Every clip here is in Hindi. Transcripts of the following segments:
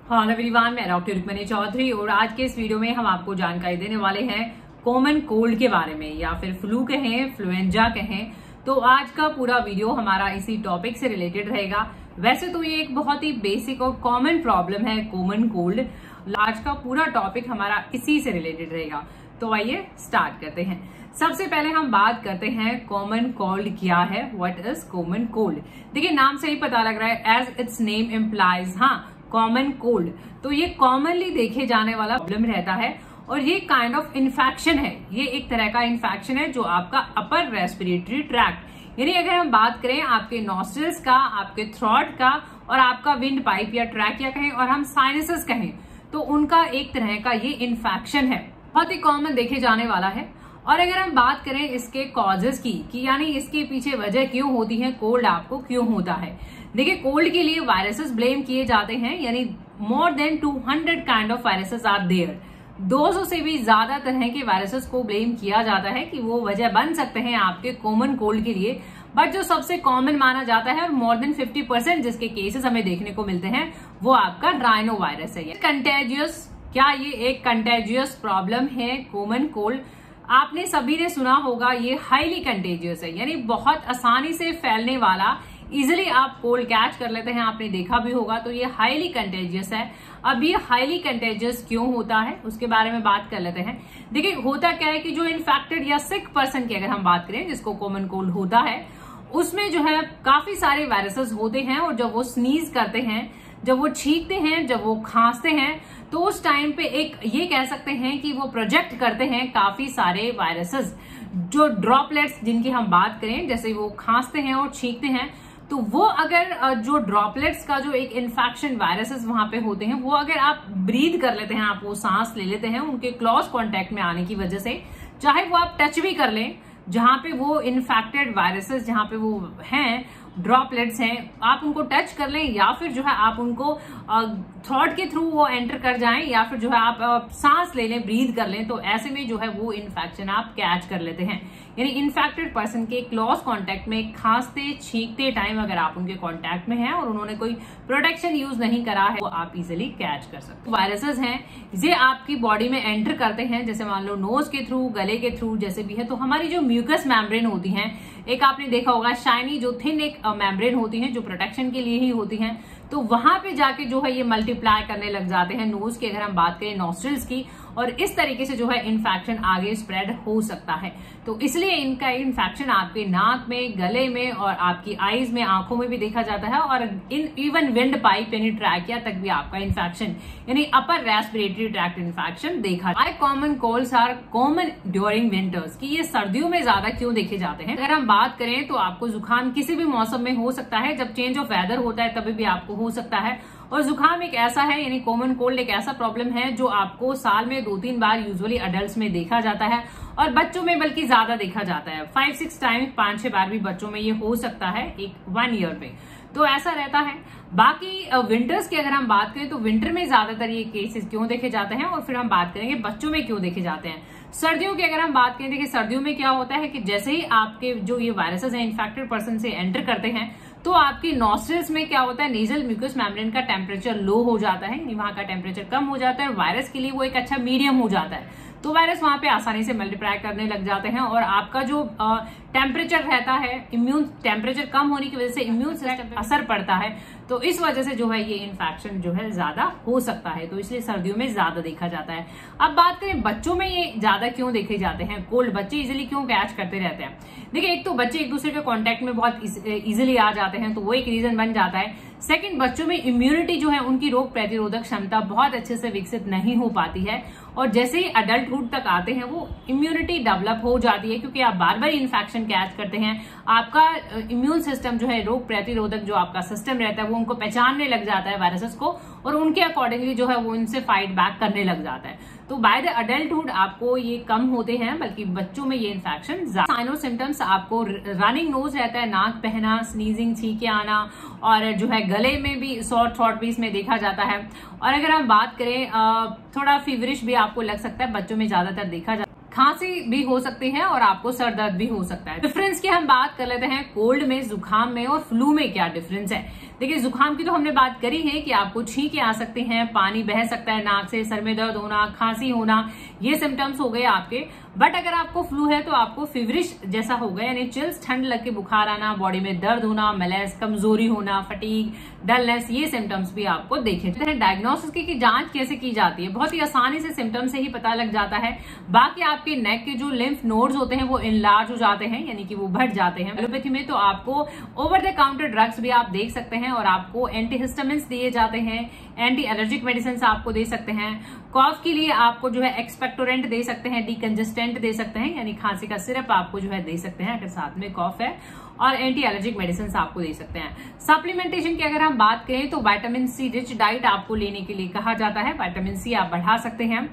हेलो एवरीवन, मैं डॉक्टर रुक्मणी चौधरी और आज के इस वीडियो में हम आपको जानकारी देने वाले हैं कॉमन कोल्ड के बारे में, या फिर फ्लू कहें, फ्लुएंजा कहें। तो आज का पूरा वीडियो हमारा इसी टॉपिक से रिलेटेड रहेगा। वैसे तो ये एक बहुत ही बेसिक और कॉमन प्रॉब्लम है कॉमन कोल्ड। आज का पूरा टॉपिक हमारा इसी से रिलेटेड रहेगा। तो आइए स्टार्ट करते हैं। सबसे पहले हम बात करते हैं कॉमन कोल्ड क्या है, व्हाट इज कॉमन कोल्ड। देखिए, नाम से ही पता लग रहा है, एज इट्स नेम इम्प्लाइज, हाँ, कॉमन कोल्ड। तो ये कॉमनली देखे जाने वाला प्रॉब्लम रहता है और ये काइंड ऑफ इन्फेक्शन है। ये एक तरह का इन्फेक्शन है जो आपका अपर रेस्पिरेटरी ट्रैक्ट, यानी अगर हम बात करें आपके नॉस्ट्रल्स का, आपके थ्रोट का और आपका विंड पाइप या ट्रैकिया कहें और हम साइनसेस कहें, तो उनका एक तरह का ये इन्फेक्शन है, बहुत ही कॉमन देखे जाने वाला है। और अगर हम बात करें इसके कॉजेस की, कि यानी इसके पीछे वजह क्यों होती है, कोल्ड आपको क्यों होता है। देखिए, कोल्ड के लिए वायरसेस ब्लेम किए जाते हैं, यानी more than 200 kind of viruses are there. 200 से भी ज्यादा तरह के वायरसेस को ब्लेम किया जाता है कि वो वजह बन सकते हैं आपके कॉमन कोल्ड के लिए। बट जो सबसे कॉमन माना जाता है और मोर देन 50% जिसके केसेस हमें देखने को मिलते हैं, वो आपका राइनो वायरस है। कंटेजियस, क्या ये एक कंटेजियस प्रॉब्लम है कॉमन कोल्ड? आपने सभी ने सुना होगा, ये हाईली कंटेजियस है, यानी बहुत आसानी से फैलने वाला, इजिली आप कोल्ड कैच कर लेते हैं, आपने देखा भी होगा। तो ये हाईली कंटेजियस है। अब ये हाईली कंटेजियस क्यों होता है, उसके बारे में बात कर लेते हैं। देखिए, होता क्या है कि जो इन्फेक्टेड या सिक पर्सन की अगर हम बात करें, जिसको कॉमन कोल्ड होता है, उसमें जो है काफी सारे वायरसेस होते हैं और जब वो स्नीज करते हैं, जब वो छींकते हैं, जब वो खांसते हैं, तो उस टाइम पे एक ये कह सकते हैं कि वो प्रोजेक्ट करते हैं काफी सारे वायरसेस। जो ड्रॉपलेट्स जिनकी हम बात करें, जैसे वो खांसते हैं और छींकते हैं, तो वो अगर जो ड्रॉपलेट्स का जो एक इन्फेक्शन वायरसेस वहां पे होते हैं, वो अगर आप ब्रीथ कर लेते हैं, आप वो सांस ले लेते हैं उनके क्लोज कांटेक्ट में आने की वजह से, चाहे वो आप टच भी कर लें जहां पे वो इन्फेक्टेड वायरसेस, जहां पे वो हैं, ड्रॉपलेट्स हैं, आप उनको टच कर लें या फिर जो है आप उनको थ्रोट के थ्रू वो एंटर कर जाएं, या फिर जो है आप सांस ले लें, ब्रीथ कर लें, तो ऐसे में जो है वो इन्फेक्शन आप कैच कर लेते हैं। यानी इन्फेक्टेड पर्सन के क्लोज कांटेक्ट में खांसते छींकते टाइम अगर आप उनके कांटेक्ट में हैं और उन्होंने कोई प्रोटेक्शन यूज नहीं करा है, वो आप इजिली कैच कर सकते हैं। वायरसेस हैं, ये आपकी बॉडी में एंटर करते हैं, जैसे मान लो नोज के थ्रू, गले के थ्रू, जैसे भी है। तो हमारी जो म्यूकस मेम्ब्रेन होती है, एक आपने देखा होगा शाइनी जो थिन एक मेम्ब्रेन होती है, जो प्रोटेक्शन के लिए ही होती है, तो वहां पे जाके जो है ये मल्टीप्लाई करने लग जाते हैं, नोज की अगर हम बात करें, नॉस्ट्रल्स की, और इस तरीके से जो है इन्फेक्शन आगे स्प्रेड हो सकता है। तो इसलिए इनका इन्फेक्शन आपके नाक में, गले में और आपकी आईज में, आंखों में भी देखा जाता है, और इवन विंड पाइप यानी ट्रैकिया तक भी आपका इन्फेक्शन यानी अपर रेस्पिरेटरी ट्रैक्ट इन्फेक्शन देखा जाता है। Common colds are common during winters, कि ये सर्दियों में ज्यादा क्यों देखे जाते हैं। अगर हम बात करें तो आपको जुकाम किसी भी मौसम में हो सकता है, जब चेंज ऑफ वेदर होता है तभी भी आपको हो सकता है। और जुकाम एक ऐसा है, यानी कॉमन कोल्ड एक ऐसा प्रॉब्लम है जो आपको साल में 2-3 बार यूजुअली अडल्ट्स में देखा जाता है, और बच्चों में बल्कि ज्यादा देखा जाता है। 5-6 टाइम, 5-6 बार भी बच्चों में ये हो सकता है एक 1 ईयर में, तो ऐसा रहता है। बाकी विंटर्स की अगर हम बात करें तो विंटर में ज्यादातर ये केसेस क्यों देखे जाते हैं, और फिर हम बात करेंगे बच्चों में क्यों देखे जाते हैं। सर्दियों की अगर हम बात करें, देखिए सर्दियों में क्या होता है कि जैसे ही आपके जो ये वायरसेस हैं इन्फेक्टेड पर्सन से एंटर करते हैं, तो आपकी नॉस्ट्रल्स में क्या होता है, नेजल म्यूकस मेम्ब्रेन का टेम्परेचर लो हो जाता है, वहां का टेम्परेचर कम हो जाता है, और वायरस के लिए वो एक अच्छा मीडियम हो जाता है। तो वायरस वहां पे आसानी से मल्टीप्लाई करने लग जाते हैं, और आपका जो टेम्परेचर रहता है, इम्यून टेम्परेचर कम होने की वजह से इम्यून सिस्टम पे असर पड़ता है, तो इस वजह से जो है ये इन्फेक्शन जो है ज्यादा हो सकता है। तो इसलिए सर्दियों में ज्यादा देखा जाता है। अब बात करें बच्चों में ये ज्यादा क्यों देखे जाते हैं, कोल्ड बच्चे इजिली क्यों कैच करते रहते हैं। देखिए, एक तो बच्चे एक दूसरे के कांटेक्ट में बहुत इजिली आ जाते हैं, तो वो एक रीजन बन जाता है। सेकंड, बच्चों में इम्यूनिटी जो है, उनकी रोग प्रतिरोधक क्षमता बहुत अच्छे से विकसित नहीं हो पाती है, और जैसे ही अडल्टहुड तक आते हैं वो इम्यूनिटी डेवलप हो जाती है, क्योंकि आप बार बार इन्फेक्शन कैच करते हैं। आपका इम्यून सिस्टम जो है, रोग प्रतिरोधक जो आपका सिस्टम रहता है, वो उनको पहचानने लग जाता है वायरसेस को, और उनके अकॉर्डिंगली जो है वो इनसे फाइट बैक करने लग जाता है। तो बाय द अडल्टहुड आपको ये कम होते हैं, बल्कि बच्चों में ये इन्फेक्शन। साइनो सिम्टम्स आपको रनिंग नोज रहता है, नाक बहना, स्नीजिंग, छींके आना, और जो है गले में भी सॉर थ्रोट भी इसमें देखा जाता है। और अगर हम बात करें, थोड़ा फीवरिश भी आपको लग सकता है, बच्चों में ज्यादातर देखा जाता है। खांसी भी हो सकती है और आपको सर दर्द भी हो सकता है। डिफरेंस की हम बात कर लेते हैं, कोल्ड में, जुकाम में और फ्लू में क्या डिफरेंस है। देखिए जुकाम की तो हमने बात करी है कि आपको छींके आ सकते हैं, पानी बह सकता है नाक से, सर में दर्द होना, खांसी होना, ये सिम्टम्स हो गए आपके। बट अगर आपको फ्लू है तो आपको फीवरिश जैसा होगा, यानी चिल्स, ठंड लग के बुखार आना, बॉडी में दर्द होना, मलेस, कमजोरी होना, फटीग, डलनेस, ये सिम्टम्स भी आपको देखे। डायग्नोसिस की जांच कैसे की जाती है? बहुत ही आसानी से सिम्टम्स से ही पता लग जाता है। बाकी आपके नेक के जो लिम्फ नोड्स होते हैं वो इनलार्ज हो जाते हैं, यानी कि वो बढ़ जाते हैं। एलोपैथी में तो आपको ओवर द काउंटर ड्रग्स भी आप देख सकते हैं और आपको एंटीहिस्टामिन्स दिए जाते हैं, एंटी एलर्जिक मेडिसिन आपको दे सकते हैं। कॉफ के लिए आपको जो है एक्सपेक्टोरेंट दे सकते हैं, डिकंजेस्टेंट दे सकते हैं, यानी खांसी का सिरप आपको जो है दे सकते हैं अगर साथ में कॉफ है, और एंटी एलर्जिक मेडिसिन आपको दे सकते हैं। सप्लीमेंटेशन की अगर हम बात करें तो विटामिन सी रिच डाइट आपको लेने के लिए कहा जाता है। विटामिन सी आप बढ़ा सकते हैं,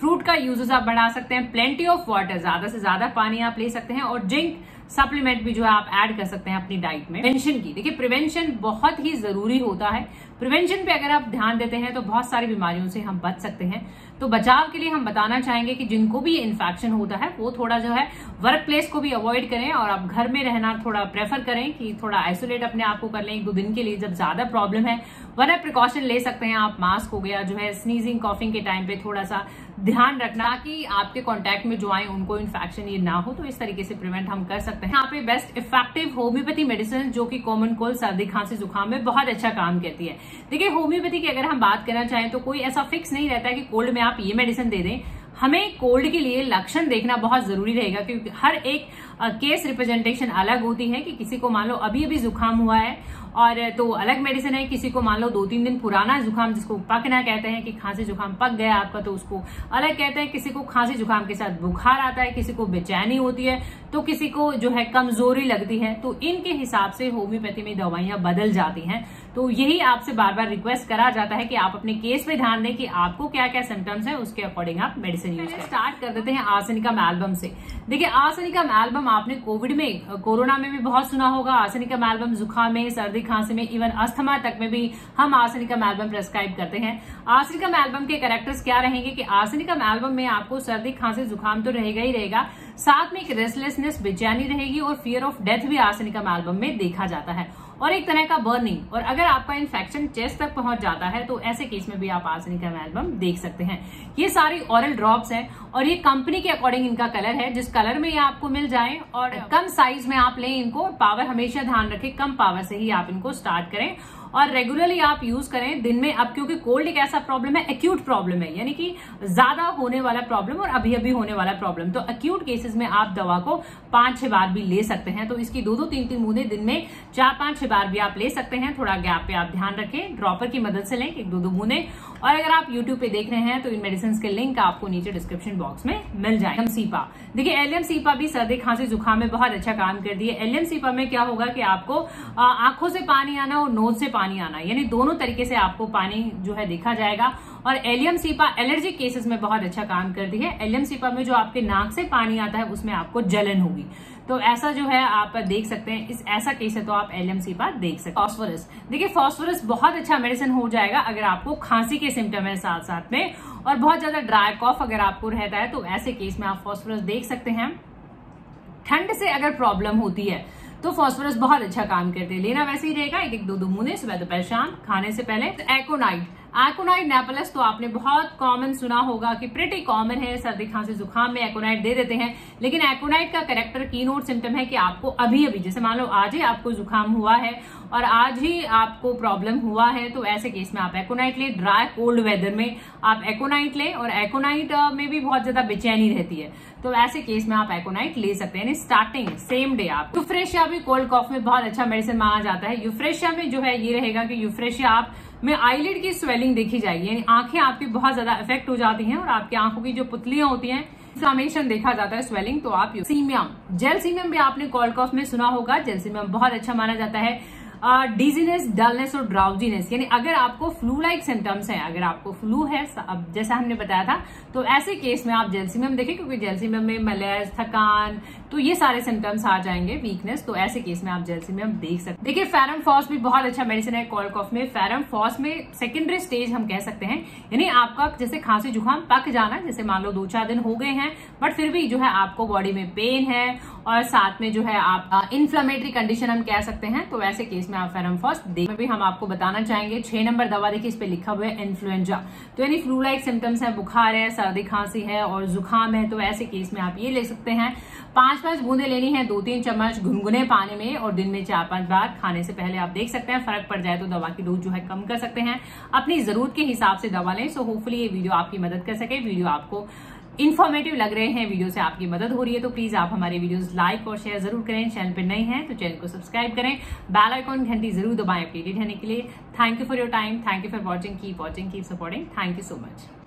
फ्रूट का यूजेस आप बढ़ा सकते हैं, प्लेंटी ऑफ वाटर, ज्यादा से ज्यादा पानी आप ले सकते हैं, और जिंक सप्लीमेंट भी जो है आप ऐड कर सकते हैं अपनी डाइट में। प्रिवेंशन की देखिए, प्रिवेंशन बहुत ही जरूरी होता है। प्रिवेंशन पे अगर आप ध्यान देते हैं तो बहुत सारी बीमारियों से हम बच सकते हैं। तो बचाव के लिए हम बताना चाहेंगे कि जिनको भी ये इन्फेक्शन होता है वो थोड़ा जो है वर्क प्लेस को भी अवॉइड करें, और आप घर में रहना थोड़ा प्रेफर करें कि थोड़ा आइसोलेट अपने आप को कर लें 1-2 दिन के लिए जब ज्यादा प्रॉब्लम है। वरना प्रिकॉशन ले सकते हैं आप, मास्क हो गया, जो है स्नीजिंग कॉफिंग के टाइम पे थोड़ा सा ध्यान रखना कि आपके कांटेक्ट में जो आए उनको इन्फेक्शन ये ना हो। तो इस तरीके से प्रिवेंट हम कर सकते हैं। यहाँ पे बेस्ट इफेक्टिव होम्योपैथी मेडिसिन जो कि कॉमन कोल्ड, सर्दी, खांसी, जुकाम में बहुत अच्छा काम करती है। देखिए होम्योपैथी की अगर हम बात करना चाहें तो कोई ऐसा फिक्स नहीं रहता है कि कोल्ड में आप ये मेडिसिन दे दें। हमें कोल्ड के लिए लक्षण देखना बहुत जरूरी रहेगा, क्योंकि हर एक केस रिप्रेजेंटेशन अलग होती है। कि किसी को मान लो अभी अभी जुकाम हुआ है और तो अलग मेडिसिन है, किसी को मान लो 2-3 दिन पुराना जुकाम जिसको पकना कहते हैं कि खांसी जुकाम पक गया आपका तो उसको अलग कहते हैं। किसी को खांसी जुकाम के साथ बुखार आता है, किसी को बेचैनी होती है, तो किसी को जो है कमजोरी लगती है। तो इनके हिसाब से होम्योपैथी में दवाइयां बदल जाती हैं। तो यही आपसे बार बार रिक्वेस्ट करा जाता है कि आप अपने केस पे ध्यान दें कि आपको क्या क्या सिम्टम्स है, उसके अकॉर्डिंग आप मेडिसिन यूज करें। स्टार्ट कर देते हैं आर्सेनिकम एल्बम से। देखिए आर्सेनिकम एल्बम आपने कोविड में, कोरोना में भी बहुत सुना होगा। आर्सेनिकम एल्बम जुकाम में, सर्दी खांसी में, इवन अस्थमा तक में भी हम आर्सेनिकम एल्बम प्रेस्क्राइब करते हैं। आर्सेनिकम एल्बम के कैरेक्टर्स क्या रहेंगे कि आर्सेनिकम एल्बम में आपको सर्दी खांसी जुकाम तो रहेगा ही रहेगा, साथ में एक रेस्टलेसनेस, बेचैनी रहेगी, और फियर ऑफ डेथ भी आर्सेनिकम एल्बम में देखा जाता है, और एक तरह का बर्निंग। और अगर आपका इन्फेक्शन चेस्ट तक पहुंच जाता है तो ऐसे केस में भी आप आर्सेनिकम एल्बम देख सकते हैं। ये सारी ऑरल ड्रॉप्स हैं और ये कंपनी के अकॉर्डिंग इनका कलर है, जिस कलर में ये आपको मिल जाए, और कम साइज में आप लें इनको। पावर हमेशा ध्यान रखें, कम पावर से ही आप इनको स्टार्ट करें और रेगुलरली आप यूज करें दिन में। अब क्योंकि कोल्ड एक ऐसा प्रॉब्लम है, एक्यूट प्रॉब्लम है, यानी कि ज्यादा होने वाला प्रॉब्लम और अभी अभी होने वाला प्रॉब्लम। तो एक्यूट केसेस में आप दवा को 5-6 बार भी ले सकते हैं। तो इसकी 2-2, 3-3 बूंदे दिन में 4-5-6 बार भी आप ले सकते हैं। थोड़ा गैप पे आप ध्यान रखें, ड्रॉपर की मदद से लें 1-2 बूंदे। और अगर आप यूट्यूब पे देख रहे हैं तो इन मेडिसिन के लिंक आपको नीचे डिस्क्रिप्शन बॉक्स में मिल जाए। एलियम-सीपा, देखिए एलियम-सीपा भी सर्दी खांसी जुकाम में बहुत अच्छा काम कर दिए। एलियम-सीपा में क्या होगा कि आपको आंखों से पानी आना और नोज से पानी आना, यानी दोनों तरीके से आपको पानी जो है देखा जाएगा। और एलियम-सीपा एलर्जिक केसेस में बहुत अच्छा काम करती है। एलियम-सीपा में जो आपके नाक से पानी आता है उसमें आपको जलन होगी, तो ऐसा जो है आप देख सकते हैं। इस ऐसा केस है तो आप एलियम-सीपा देख सकते हैं। फास्फोरस, देखिए फास्फोरस बहुत अच्छा मेडिसिन हो जाएगा अगर आपको खांसी के सिम्टम है साथ साथ में, और बहुत ज्यादा ड्राई कॉफ अगर आपको रहता है तो ऐसे केस में आप फास्फोरस देख सकते हैं। ठंड से अगर प्रॉब्लम होती है तो फास्फोरस बहुत अच्छा काम करते हैं। लेना वैसे ही रहेगा 1-2 बूंदे सुबह दोपहर शाम खाने से पहले। एकोनाइट, एकोनाइट नेपोलिस तो आपने बहुत कॉमन सुना होगा कि प्रिटी कॉमन है, सर्दी खांसी जुकाम में एकोनाइट दे देते हैं। लेकिन एकोनाइट का कैरेक्टर कीनोट सिम्टम है कि आपको अभी अभी, जैसे मान लो आज ही आपको जुकाम हुआ है और आज ही आपको प्रॉब्लम हुआ है, तो ऐसे केस में आप एकोनाइट लें। ड्राई कोल्ड वेदर में आप एकोनाइट लें, और एकोनाइट में भी बहुत ज्यादा बेचैनी रहती है, तो ऐसे केस में आप एकोनाइट ले सकते हैं। स्टार्टिंग सेम डे आप यूफ्रेशिया भी कोल्ड कॉफ में बहुत अच्छा मेडिसिन माना जाता है। यूफ्रेशिया में जो है ये रहेगा कि यूफ्रेशिया आप में आईलिड की स्वेलिंग देखी जाएगी, यानी आंखें आपकी बहुत ज्यादा इफेक्ट हो जाती हैं और आपकी आंखों की जो पुतलियां होती हैं इन्फ्लेमेशन देखा जाता है, स्वेलिंग। तो आप सीमियम, जेलसीमियम भी आपने कोल्ड कॉफ में सुना होगा। जेलसीमियम बहुत अच्छा माना जाता है। डिजीनेस, डलनेस और ड्राउजीनेस, यानी अगर आपको फ्लू लाइक सिम्टम्स हैं, अगर आपको फ्लू है अब जैसा हमने बताया था, तो ऐसे केस में आप जेलसीमियम देखें, क्योंकि जेलसीमियम में मलेरिया, थकान, तो ये सारे सिम्टम्स आ जाएंगे, वीकनेस, तो ऐसे केस में आप जेलसीमियम देख सकते हैं। देखिए फेरम फॉस भी बहुत अच्छा मेडिसिन है कोल्ड कॉफ में। फेरम फॉस में सेकेंडरी स्टेज हम कह सकते हैं, यानी आपका जैसे खांसी जुकाम पक जाना, जैसे मान लो 2-4 दिन हो गए हैं बट फिर भी जो है आपको बॉडी में पेन है और साथ में जो है आप इन्फ्लेमेटरी कंडीशन हम कह सकते हैं, तो ऐसे केस केस में आप फेरमफॉस में भी हम आपको बताना चाहेंगे। 6 नंबर दवा देखिए, इस पे लिखा हुआ है इन्फ्लुएंजा, तो यानी फ्लू लाइक सिम्टम्स है, बुखार है, सर्दी खांसी है और जुकाम है, तो ऐसे केस में आप ये ले सकते हैं। 5-5 बूंदे लेनी है 2-3 चम्मच गुनगुने पानी में और दिन में 4-5 बार। खाने से पहले आप देख सकते हैं, फर्क पड़ जाए तो दवा की डोज जो है कम कर सकते हैं। अपनी जरूरत के हिसाब से दवा लें। सो होपफुली ये वीडियो आपकी मदद कर सके। वीडियो आपको इन्फॉर्मेटिव लग रहे हैं, वीडियो से आपकी मदद हो रही है, तो प्लीज आप हमारे वीडियोस लाइक और शेयर जरूर करें। चैनल पर नए हैं तो चैनल को सब्सक्राइब करें, बेल आइकॉन घंटी जरूर दबाएं अपडेटेड रहने के लिए। Thank you for your time, thank you for watching, keep supporting, thank you so much.